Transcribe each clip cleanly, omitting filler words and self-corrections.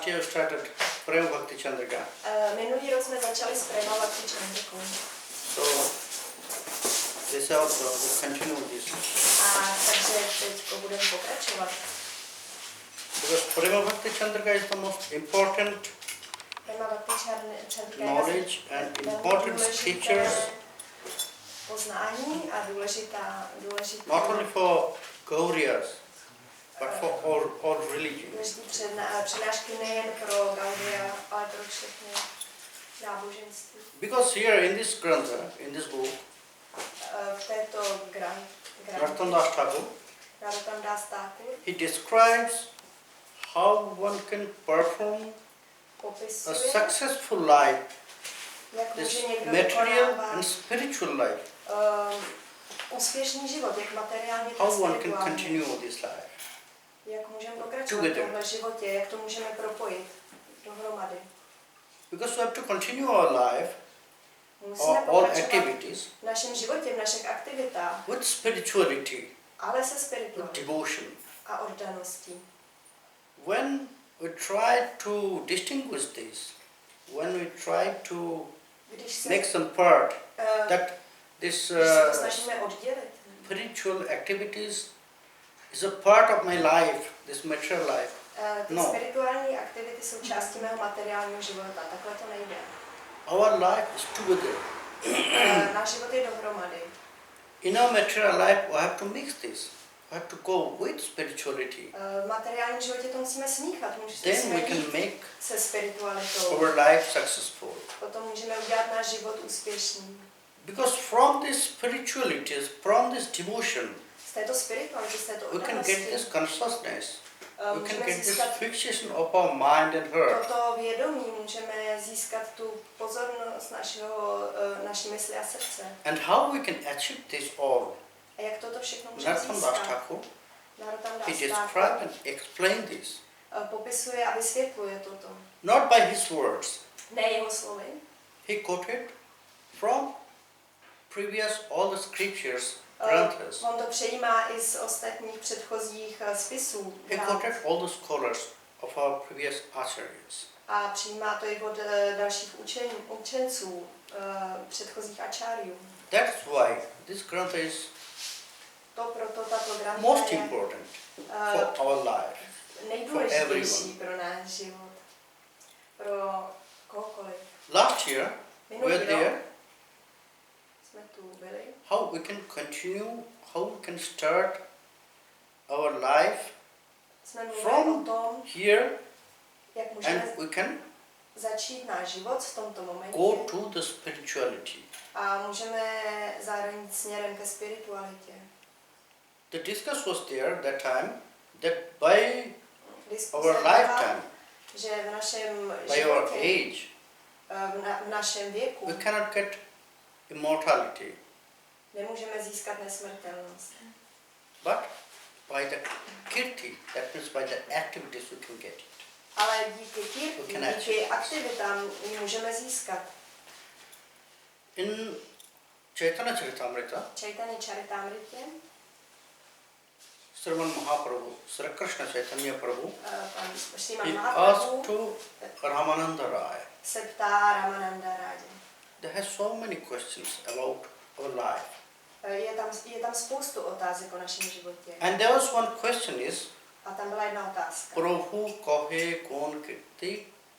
Last year we started Prema Bhakti Chandrika. Minulý rok jsme začali s Prema Bhakti Chandrikou. So this also will continue this. A takže teď budeme pokračovat. Because Prema Bhakti Chandrika is the most important knowledge and important scriptures. Poznání a důležitá. Not only for Gauriyas, but for all religions. Přednášky nejen pro Gaudiya, ale pro všechny náboženství. Because here in this grantha, in this book, v této Narottam Das Thakur, he describes how one can perform a successful life, this material and spiritual life. Úspěšný život, jak materiálně, tak how one can spirituálně. continue this life. Jak můžeme pokračovat v tomhle životě, jak to můžeme propojit dohromady. Because we have to continue our life, all activities, v našem životě, v našich aktivitách, with spirituality, ale se with spiritualitou devotion. a oddaností. When we try to distinguish this, when we try to make some part that this spiritual activities is a part of my life, this material life. Ty spirituální aktivity jsou částí mého materiálního života, takhle to nejde. Our life is together. Náš život je dohromady. In our material life, we have to mix this. We have to go with spirituality. V materiálním životě to musíme smíchat, Then we can make se spiritualitou. our life successful. Potom můžeme udělat náš život úspěšný. Because from this spirituality, from this devotion, Z této spirituality, z této we can oddanosti, get this consciousness. We can get this získat fixation of our mind and heart. toto vědomí, můžeme získat tu pozornost naší mysli a srdce. And how we can achieve this all? A jak toto všechno můžeme Narottam Das získat? Thakur, Narottam he Das describes Thakur and explains this. Popisuje a vysvětluje toto. Not by his words. Ne jeho slovy. He quoted from previous all the scriptures, granthas. On to přejímá i z ostatních předchozích spisů. He quoted all the scholars of our previous acharyas. A přijímá to i od dalších učenců, předchozích ačáriů. That's why this grantha is Proto tato grantha most je important for our life. nejdůležitější pro náš život. Pro kohokoliv. Last year, we were there. Jsme tu byli. How we can continue, how we can start our life Jsme mluvili from o tom, here, jak můžeme and we can začít náš život v tomto momentě. go to the spirituality. A můžeme zároveň jít směrem ke spiritualitě. The discuss was there that time that by Diskuse our byla, lifetime, že v našem by our životě, age, v našem věku we cannot get immortality, nemůžeme získat nesmrtelnost. but by the kirti, that means by the activities we can get it. Ale díky kirti, díky aktivitám ji můžeme získat. In Chaitanya Charitamrita, Chaitanya Charitamritě, Sriman Mahaprabhu, Sri Krishna Chaitanya Prabhu, Sriman he Mahaprabhu asked to Ramananda Rai. se ptá Ramananda Ráje. They have so many questions about our life. Je tam spoustu otázek o našem životě. And there was one question is, A tam byla jedna otázka. Prabhu kahe kon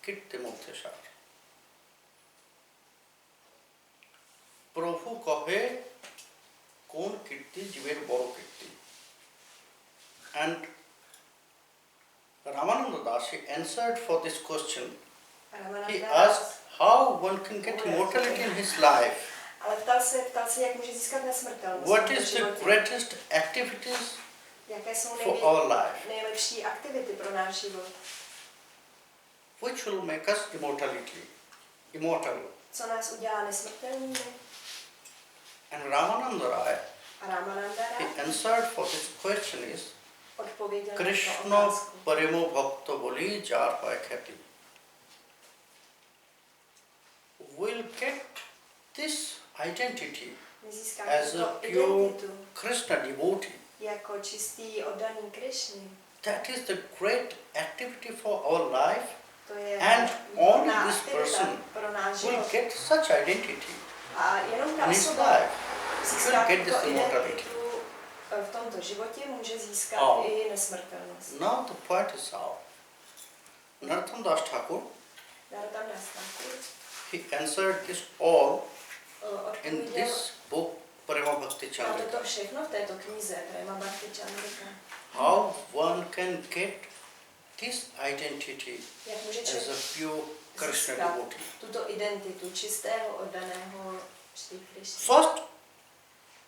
kirti mukteshar. Prabhu kahe kon kirti jiver boro kirti. And Ramananda Das, he answered for this question. He asked how one can get immortality in his life. Ale ptal se, jak může získat nesmrtelnost. What is the greatest activities jaké jsou for our life, nejlepší aktivity pro náš život? which will make us immortal? Co nás udělá nesmrtelnými? And Ramananda Rai, A Ramananda he Rai answered for this question is, odpověděl na Krishna tu otázku. paramo bhakta boli jar hoy khati. We'll get this identity as a pure Krishna devotee. Jako čistý oddaný Krišně. That is the great activity for our life. To je And only výborná this aktivita person pro náš will život. get such identity A jenom ta in his osoba life. získá Will get this tuto immortality. identitu v tomto životě, může získat Oh. i nesmrtelnost. Now the point is how. Narottam Das Thakur, Narottam Das Thakur he answered this all in odpověděl this book Prema Bhakti na Chandrika. toto všechno v této knize Prema Bhakti Chandrika. How one can get this identity Jak může as a člověk pure Krishna získat devotee. tuto identitu čistého oddaného Šrí Krišny. First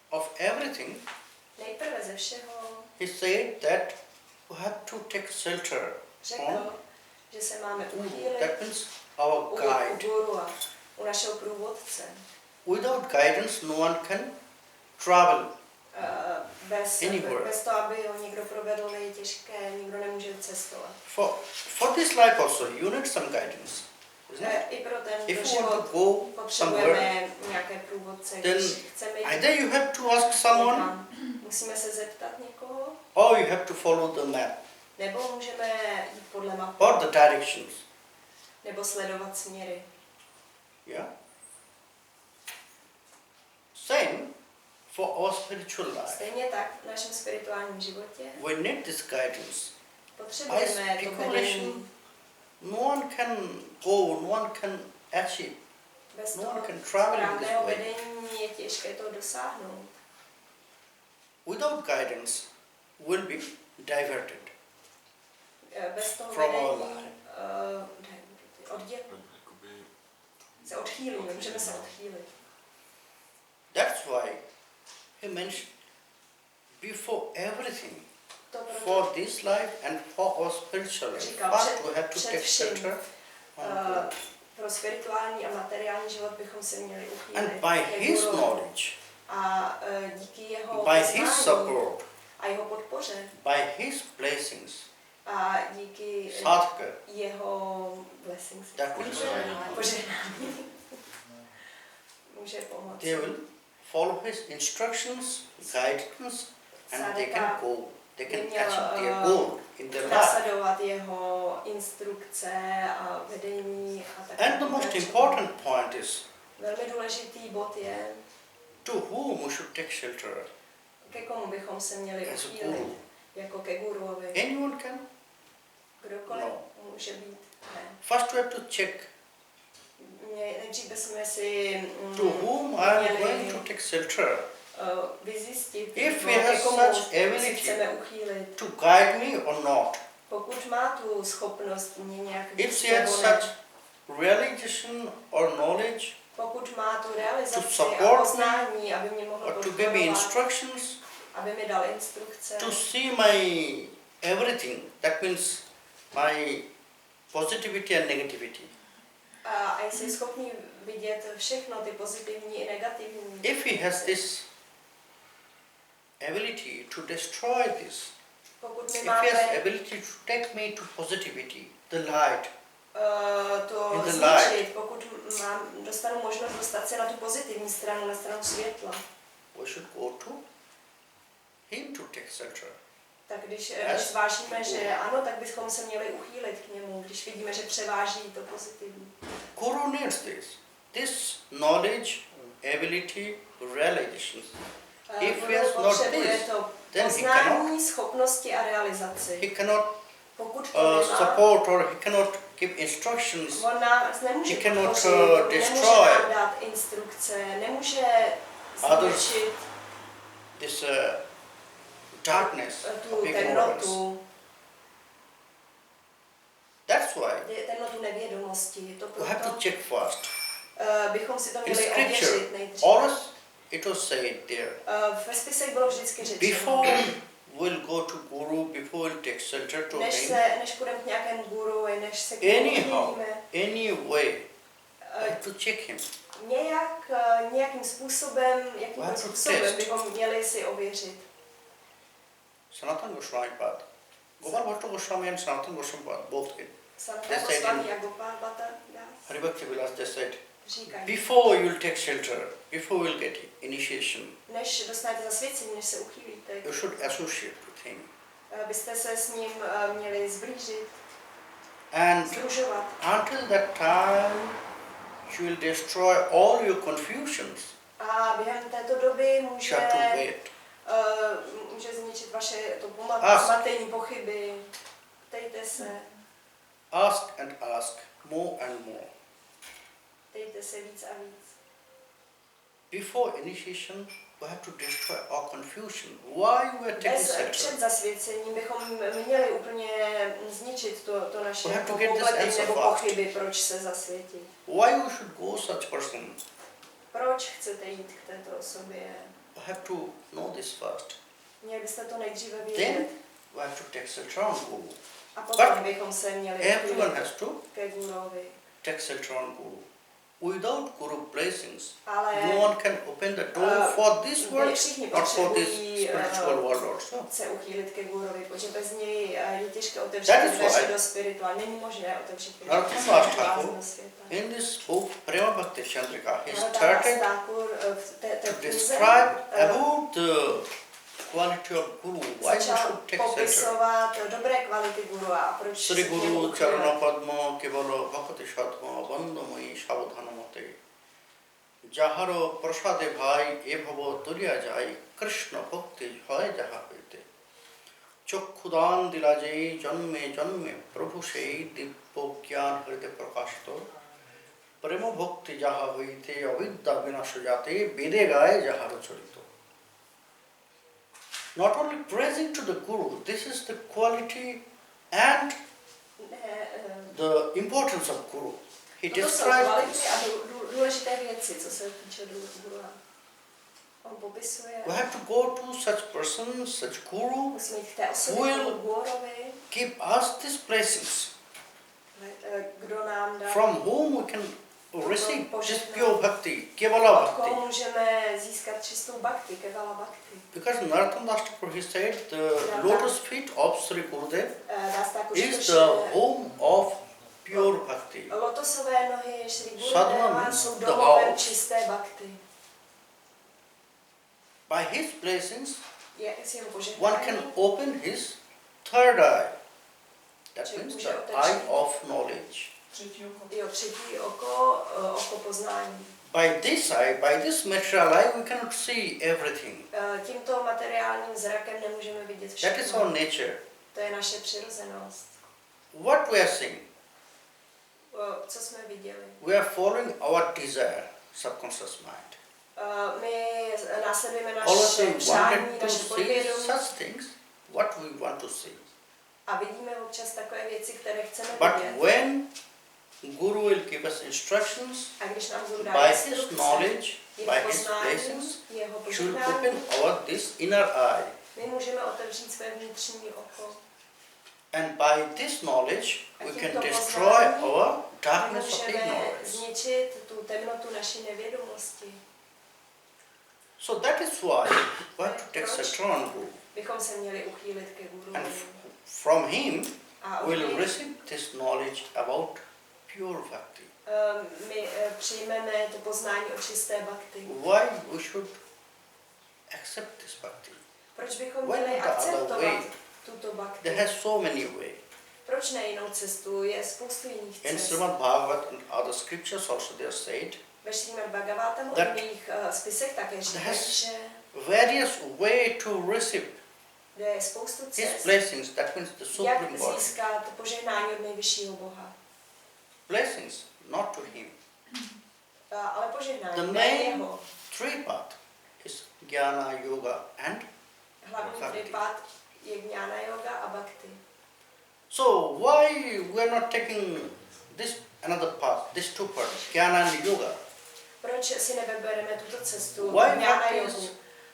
of everything, Nejprve ze všeho he said that we have to take shelter řekl, on že se máme Guru. uchýlit That means our u guide. guru a u našeho průvodce. Without guidance, no one can travel. Anywhere. Bez toho, aby ho někdo provedl, je těžké, nikdo nemůže cestovat. For this life also, you need some guidance. Isn't it? I pro ten If you want život to go somewhere, potřebujeme nějaké průvodce, then když chceme jít either you have to ask someone někam. Musíme se zeptat někoho, or you have to follow the map nebo můžeme jít podle mapy, or the directions. nebo sledovat směry. Yeah? Same for our spiritual life. Stejně tak v našem spirituálním životě We need this guidance. By potřebujeme to vedení. speculation, no one can go, no one can achieve, Bez no toho one can travel in this správného way. vedení je těžké to dosáhnout. Without guidance, will be diverted. Bez toho From our vedení life. se odchýlíme, můžeme se odchýlit. That's why he mentioned before everything, To proto for this life and for our spiritual life, říkal, first we have to před take vším, shelter on Guru. pro spirituální a materiální život bychom se měli uchýlit And by ke his guru. knowledge, A díky jeho by his poznání support, a jeho podpoře by his blessings, a díky sadhaka, jeho blessings, that means požehnání, může pomoct. they will follow his instructions, guidance, and they can go, they can achieve their goal in their life. Následovat jeho instrukce a vedení a tak. And the most important point is, Velmi důležitý bod je, to whom we should take shelter. ke komu bychom se měli As a uchýlit, guru. jako ke guruovi. Anyone can? Kdokoliv No. může být. Ne. First we have to check Nejdřív bychom si to whom I am měli going to take shelter. vyzjistit, If no, he has ke komu such se ability chceme uchýlit. to guide me or not. Pokud má tu schopnost mě nějak If vést he has nebo ne. such realization or knowledge Pokud má tu realizaci support a me, poznání, aby mě mohl or to give me podporovat, instructions, aby mi dal instrukce, to see my everything, that means my positivity and negativity. a jsi schopný vidět všechno, ty pozitivní i negativní. If he has this ability to destroy this, Pokud mi if má he has ten, ability to take me to positivity, the light, to in the zničit, pokud dostanu možnost dostat se na tu pozitivní stranu, na stranu světla, we should go to him to take shelter. tak když Yes. zvážíme, že ano, tak bychom se měli uchýlit k němu, když vidíme, že převáží to pozitivní. Guru needs this knowledge, ability, realizations. If he Guru has not potřebuje this, to then he poznání, schopnosti a realizaci. He cannot Pokud to nemá, support or he cannot give instructions. on nás nemůže he cannot, podpořit, destroy nemůže nám dát instrukce, nemůže others. zničit This darkness tu of ignorance. temnotu, That's why temnotu nevědomosti. To we have to proto check first. bychom si to In měli scripture, ověřit nejdřív. always it was said there, Ve spisech bylo vždycky řečeno, before we'll go to Guru, before we'll take shelter to než him, půjdeme k nějakému guru, než se k němu anyhow, uchýlíme, anyway, we have to check him. nějakým způsobem, jakým Have to způsobem test. bychom měli si ověřit. Sanatana Goswami Pad. Gopal Bhatta Goswami and Sanatana Goswami Pad both did. Sanatana They said Goswami in- a Gopal Bhatta Haribhakti Vilas, they said, říkají, before you'll take shelter, before you'll get initiation, než dostanete zasvěcení, než se uchýlíte, you should associate with him. byste se s ním měli zblížit. And sdružovat. until that time, she will destroy all your confusions. A během této doby You have to wait. může zničit vaše to Ask. zmatení, pochyby. Ptejte se. Ask and ask more and more. Ptejte se víc a víc. Before initiation, we have to destroy our confusion. Why we are taking Před satsang? zasvěcením bychom měli úplně zničit to naše We have to get this popletení answer nebo fast. pochyby, proč se zasvětit. Why you should go such person? Proč chcete jít k této osobě? We have to know this first. Měli byste to nejdříve Then vědět. we have to take satsang guru. A potom But bychom se měli everyone has to ke gurovi. take satsang guru. Without guru blessings, Ale no one can open the door for this world, všichni not for this potřebují spiritual world also. se uchýlit ke gurovi, protože bez něj je těžké otevřít That is dveře why do spirituální. Není možné otevřít Narottam dveře Das do Thakur blázního světa. in this book Prema Bhakti Chandrika, he Narottam Das started Thakur v to té knize describe about the quality of guru, why we začal should take satsang. popisovat dobré kvality guru a proč Sri se k němu Guru uchýlit. Charana Padma Kevalo Bhakti Shatma Bandhamoyi Savadhanamate Jaharo Prasade Bhai Ebhavo Turya Jai Krishna Bhakti Hoy Jahapete Chokhudan Dilajai Janme Janme Prabhu Shei Dippo Gyan Hride Prakashto Prema Bhakti Jaha Hoite Avidya Vinashajate Vede Gaye Jaharo Charito. Not only praising to the Guru, this is the quality and the importance of Guru. He To jsou describes kvality this. a důležité věci, co se týče guru. On popisuje, We have to go to such person, such Guru, musíme jít k té osobě, will tomu guruvi, give us these blessings, kdo nám dá, from whom we can receive this pure bhakti, Kevala od koho bhakti. můžeme získat čistou bhakti, kevala bhakti. Because Narottam Das Thakur, he said, the lotus feet of Sri Gurudev Dá se tak už is the home of pure bhakti. lotosové nohy Šri Sadhana Gurudeva means jsou the domovem house. čisté bhakti. By his blessings, Je s jeho one požehnáním, can open his third eye. That Čili means může the otevřít eye of knowledge. třetí oko, oko poznání. By this eye, by this material eye, we cannot see everything. Tímto materiálním zrakem nemůžeme vidět That is všechno. our nature. To je naše přirozenost. What we are seeing, Co jsme viděli? we are following our desire, subconscious mind. My následujeme All of naše them přání, wanted to naše see podvědomí such things, what we want to see. a vidíme občas takové věci, které chceme But vidět. when Guru will give us instructions, A když nám Guru dá by his instrukce, knowledge, jeho by his poznání, blessings, jeho should požehnání, open our this inner eye. my můžeme otevřít své vnitřní oko. And by this knowledge, A we tímto can destroy poznáním our My darkness of můžeme ignorance. zničit tu temnotu naší nevědomosti. So that is why we have to take satsang Guru. Bychom se měli uchýlit ke Guru. And from him, A od we'll něj, receive this knowledge about pure bhakti. my přijmeme to poznání o čisté bhakti. Why we should accept this bhakti? Proč bychom Why měli not the other akceptovat way? tuto bhakti? There has so many ways. Proč ne jinou cestu? Je spoustu jiných In cest. Srimad Bhagavat and other scriptures also they are said, Ve Srimad Bhagavatam that o jiných spisech také říkají, has že various way to receive je spoustu his cest, blessings, that means the jak supreme body. získat požehnání od nejvyššího Boha. Blessings, not to him. Ale požehnání, The ne main jeho. three path is jnana, yoga and Hlavní bhakti. tripát je jnana yoga a bhakti. So why we are not taking this another path, these two paths, jnana and yoga? Proč si nevybereme tuto cestu Why jnana bhakti jogu? is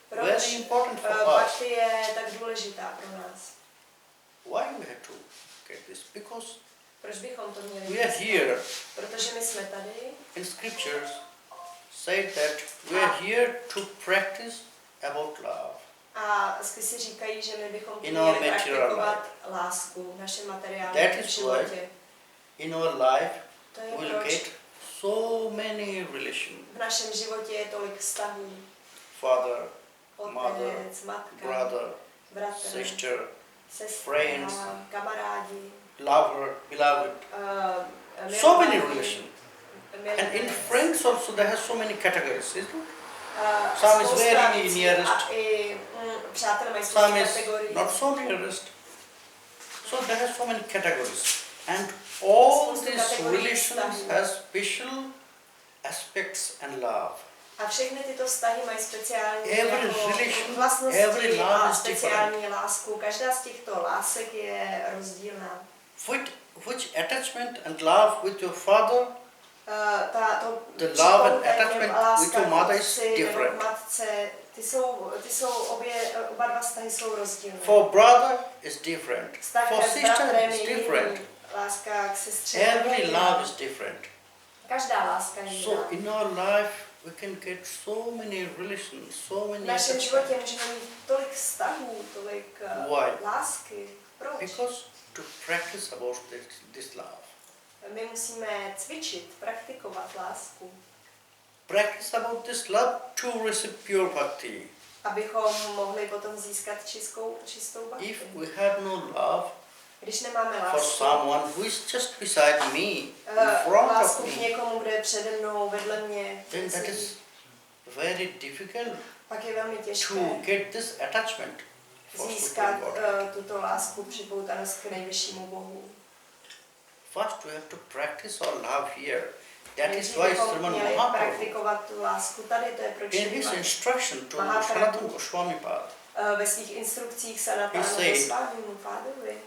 Proč very important for us? bhakti je tak důležitá pro nás? Why we have to get this? Because Proč bychom to měli we are získat? here Protože my jsme tady in scriptures said that we are here to practice about love. a spisy říkají, že my bychom In our měli material praktikovat lásku v našem That materiálním is životě. In our life To je we'll proč get so many relations. v našem životě je tolik vztahů. Father, mother, Otec, matka, brother, bratr, sister, sestra, friends. kamarádi, lover, beloved, so many relations. And in friends also there has so many categories, isn't it? Some is very nearest, some is not so nearest. So there are so many categories. And all these relations has special aspects and love. A všechny tyto vztahy mají speciální Every vlastnosti love a is speciální lásku. Každá z těchto lásek je rozdílná. Which attachment and love with your father, the love and attachment with your mother is different. Oba dva vztahy jsou rozdílné. For brother is different. Vztah For s sister bratrem is je different. jiný. Láska k sestře. Every love is different. Každá láska je jiná. So in our life we can get so many relations, so many. V našem životě můžeme mít tolik vztahů, tolik lásky. Proč? Because to practice about this love. My musíme cvičit, praktikovat lásku. Practice about this love to receive pure bhakti. Abychom mohli potom získat čistou bhakti. If we have no love, když nemáme lásku, for someone who is just beside me, in front lásku of k me, někomu, kdo je přede mnou, vedle mě, then that is very difficult pak je velmi těžké to get this attachment získat tuto lásku připoutanost k nejvyššímu Bohu. First we have to practice our love here. That is why Sriman Mahaprabhu, praktikovat tu lásku tady, to je proč in his instruction to Sanatana Goswami Pad, ve svých instrukcích Sanatana Goswamimu pádovi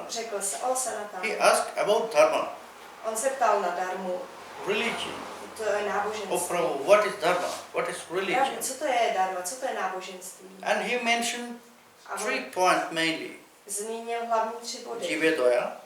řekl se o Sanatana. He asked about dharma. On se ptal na dharmu. Religion. To je náboženství. Oh Prabhu, what is dharma? What is religion? Co to je dharma? Co to je náboženství? And he mentioned 3 points mainly. Zmínil hlavní 3 body. Jivedoya,